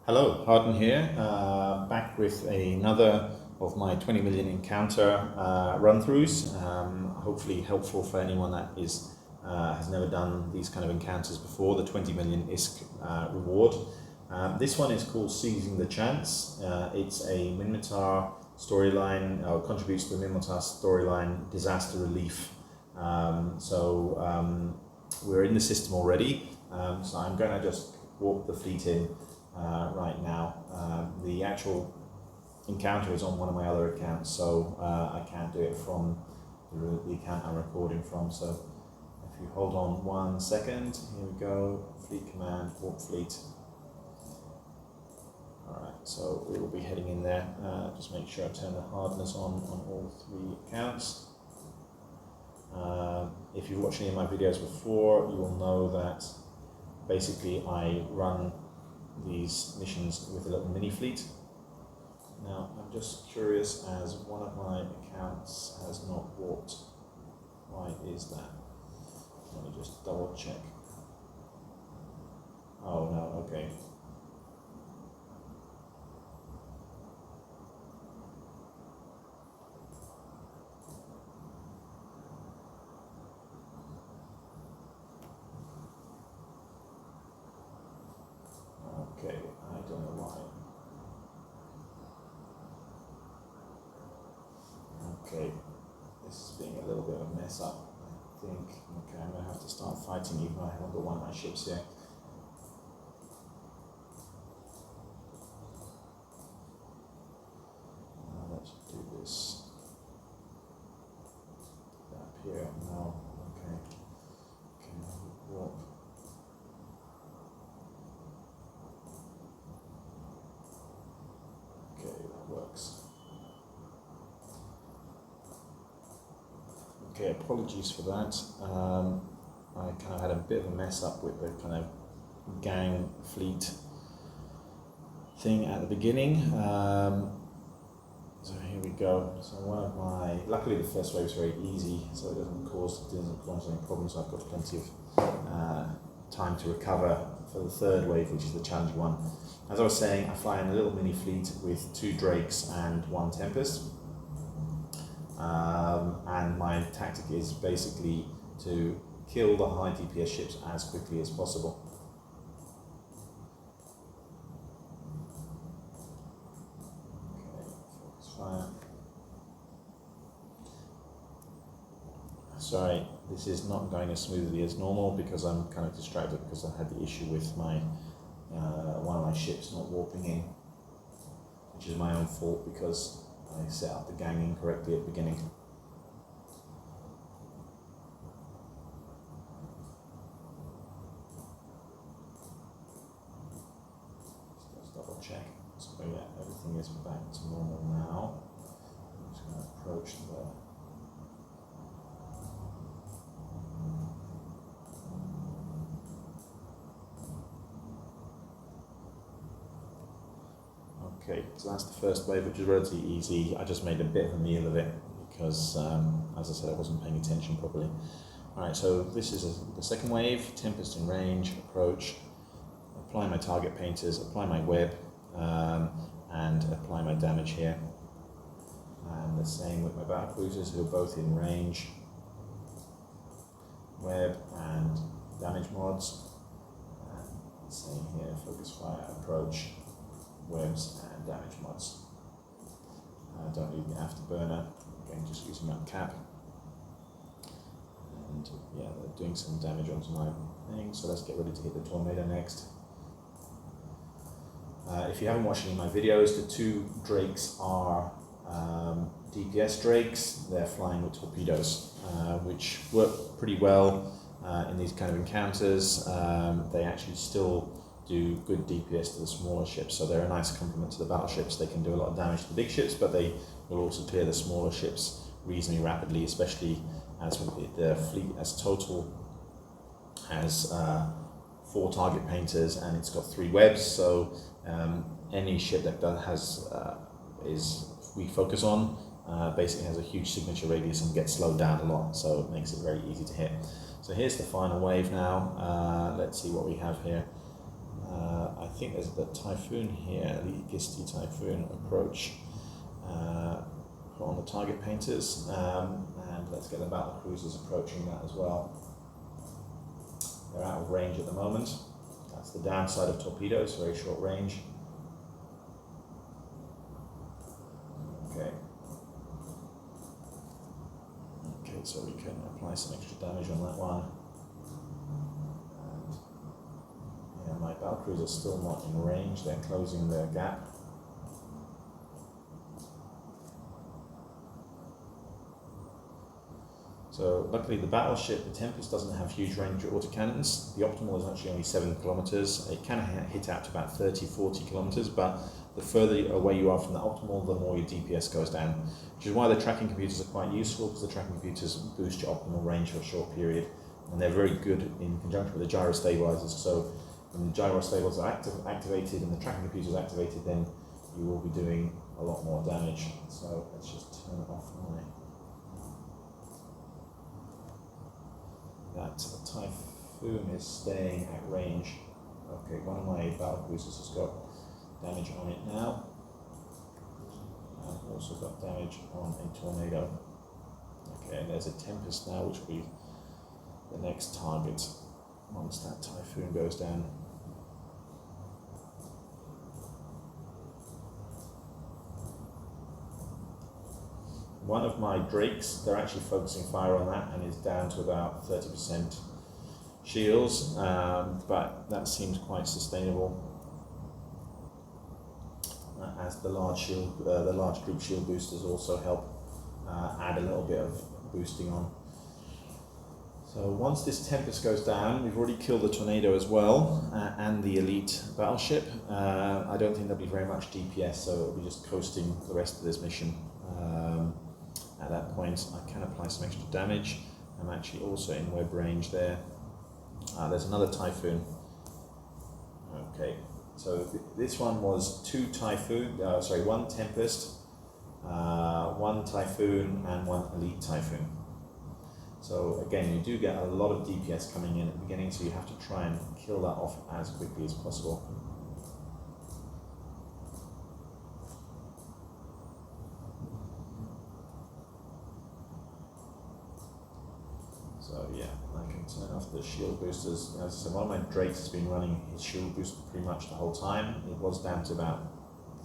Hello, Harden here, back with another of my 20 million encounter run-throughs. Hopefully helpful for anyone that has never done these kind of encounters before. The 20 million ISK reward. This one is called Seizing the Chance. It's a Minmatar storyline, contributes to the Minmatar storyline disaster relief. We're in the system already, so I'm going to just walk the fleet in right now. The actual encounter is on one of my other accounts, so I can't do it from the account I'm recording from. So if you hold on 1 second, here we go, fleet command, walk fleet. Alright, so we will be heading in there. Just make sure I turn the hardness on all 3 accounts. If you've watched any of my videos before, you will know that basically I run these missions with a little mini fleet. Now I'm just curious, as one of my accounts has not walked. Why is that? Let me just double check. Oh no, okay. Okay, I don't know why. Okay, this is being a little bit of a mess up, I think. Okay, I'm going to have to start fighting even though I haven't got one of my ships here. Let's do this. Up here, no, okay. Okay, warp. Okay, that works. Okay, apologies for that. I kind of had a bit of a mess up with the kind of gang fleet thing at the beginning. So here we go. So luckily the first wave is very easy, so it doesn't cause any problems. So I've got plenty of time to recover for the third wave, which is the challenging one. As I was saying, I fly in a little mini fleet with 2 Drakes and 1 Tempest. And my tactic is basically to kill the high DPS ships as quickly as possible. Okay, focus fire. Sorry, this is not going as smoothly as normal because I'm kind of distracted because I had the issue with my one of my ships not warping in, which is my own fault because I set up the gang incorrectly at the beginning. Let's double check. So yeah, everything is back to normal now. I'm just going to approach the... Okay, so that's the first wave, which is relatively easy. I just made a bit of a meal of it because, as I said, I wasn't paying attention properly. Alright, so this is the second wave, Tempest in range, approach, apply my target painters, apply my web, and apply my damage here. And the same with my battle cruisers, who are both in range, web and damage mods. And the same here, focus fire, approach, webs and damage mods. Don't need the afterburner, again just using that cap. And yeah, they're doing some damage onto my thing, so let's get ready to hit the tornado next. If you haven't watched any of my videos, the 2 Drakes are DPS Drakes. They're flying with torpedoes, which work pretty well in these kind of encounters. They actually still do good DPS to the smaller ships, so they're a nice complement to the battleships. They can do a lot of damage to the big ships, but they will also clear the smaller ships reasonably rapidly, especially as the fleet as total has 4 target painters and it's got 3 webs, so any ship that we focus on basically has a huge signature radius and gets slowed down a lot, so it makes it very easy to hit. So here's the final wave now. Let's see what we have here. I think there's the Typhoon here, the Gisti Typhoon approach. Put on the target painters, and let's get the battle cruisers approaching that as well. They're out of range at the moment. That's the downside of torpedoes, very short range. Okay. Okay, so we can apply some extra damage on that one. And yeah, my battle cruisers are still not in range, they're closing their gap. So luckily the battleship, the Tempest, doesn't have huge range autocannons. The optimal is actually only 7 kilometers. It can hit out to about 30-40 kilometers, but the further away you are from the optimal, the more your DPS goes down, which is why the tracking computers are quite useful, because the tracking computers boost your optimal range for a short period, and they're very good in conjunction with the gyro stabilizers. So when the gyro stabilizers are activated and the tracking computer is activated, then you will be doing a lot more damage. So let's just turn it off my... That Typhoon is staying at range. Okay, one of my battle cruisers has got damage on it now. I've also got damage on a tornado. Okay, and there's a Tempest now, which will be the next target once that Typhoon goes down. One of my Drakes, they're actually focusing fire on that and is down to about 30% shields, but that seems quite sustainable as the large group shield boosters also help add a little bit of boosting on. So once this Tempest goes down, we've already killed the Tornado as well, and the elite battleship. I don't think there'll be very much DPS, so it'll be just coasting the rest of this mission. At that point, I can apply some extra damage. I'm actually also in web range there. There's another Typhoon. Okay, so this one was one Tempest, one Typhoon, and one elite Typhoon. So again, you do get a lot of DPS coming in at the beginning, so you have to try and kill that off as quickly as possible. So yeah, I can turn off the shield boosters. As I said, one of my Drakes has been running his shield booster pretty much the whole time. It was down to about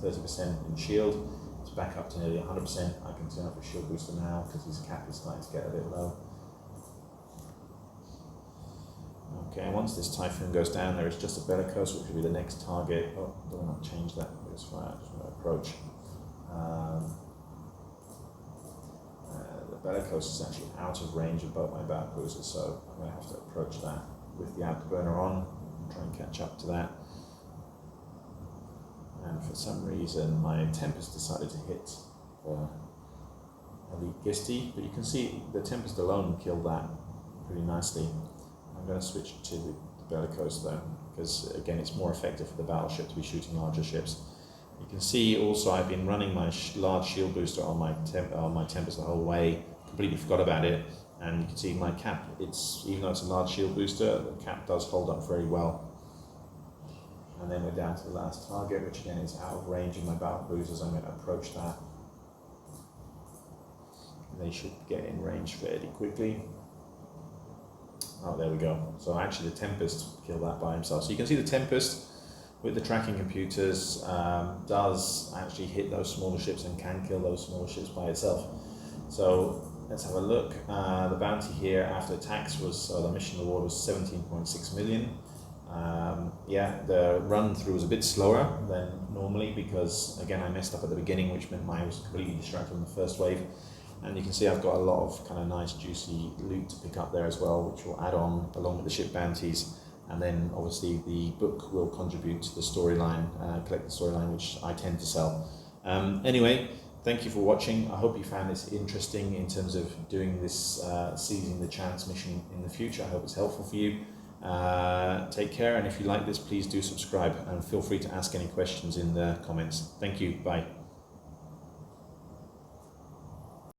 30% in shield. It's back up to nearly 100%. I can turn off the shield booster now because his cap is starting to get a bit low. Okay, once this Typhoon goes down, there is just a bellicose, which will be the next target. Oh, I don't want to change that. It's fine. I just want to approach. The bellicose is actually out of range of both my battle cruisers, so I'm going to have to approach that with the afterburner on and try and catch up to that. And for some reason, my Tempest decided to hit the elite Gisti, but you can see the Tempest alone killed that pretty nicely. I'm going to switch to the bellicose though, because again, it's more effective for the battleship to be shooting larger ships. You can see also I've been running my large shield booster on my Tempest the whole way, completely forgot about it, and you can see my cap, even though it's a large shield booster, the cap does hold up very well. And then we're down to the last target, which again is out of range of my battle cruisers. I'm going to approach that. They should get in range fairly quickly. Oh, there we go. So actually the Tempest killed that by himself. So you can see the Tempest with the tracking computers does actually hit those smaller ships and can kill those smaller ships by itself. So let's have a look. The bounty here after tax was, the mission reward was 17.6 million. Yeah, the run through was a bit slower than normally because again I messed up at the beginning, which meant I was completely distracted on the first wave. And you can see I've got a lot of kind of nice juicy loot to pick up there as well, which will add on along with the ship bounties. And then obviously the book will contribute to the storyline, collect the storyline, which I tend to sell. Anyway, thank you for watching. I hope you found this interesting in terms of doing this seizing the chance mission in the future. I hope it's helpful for you. Take care, and if you like this, please do subscribe and feel free to ask any questions in the comments. Thank you. Bye.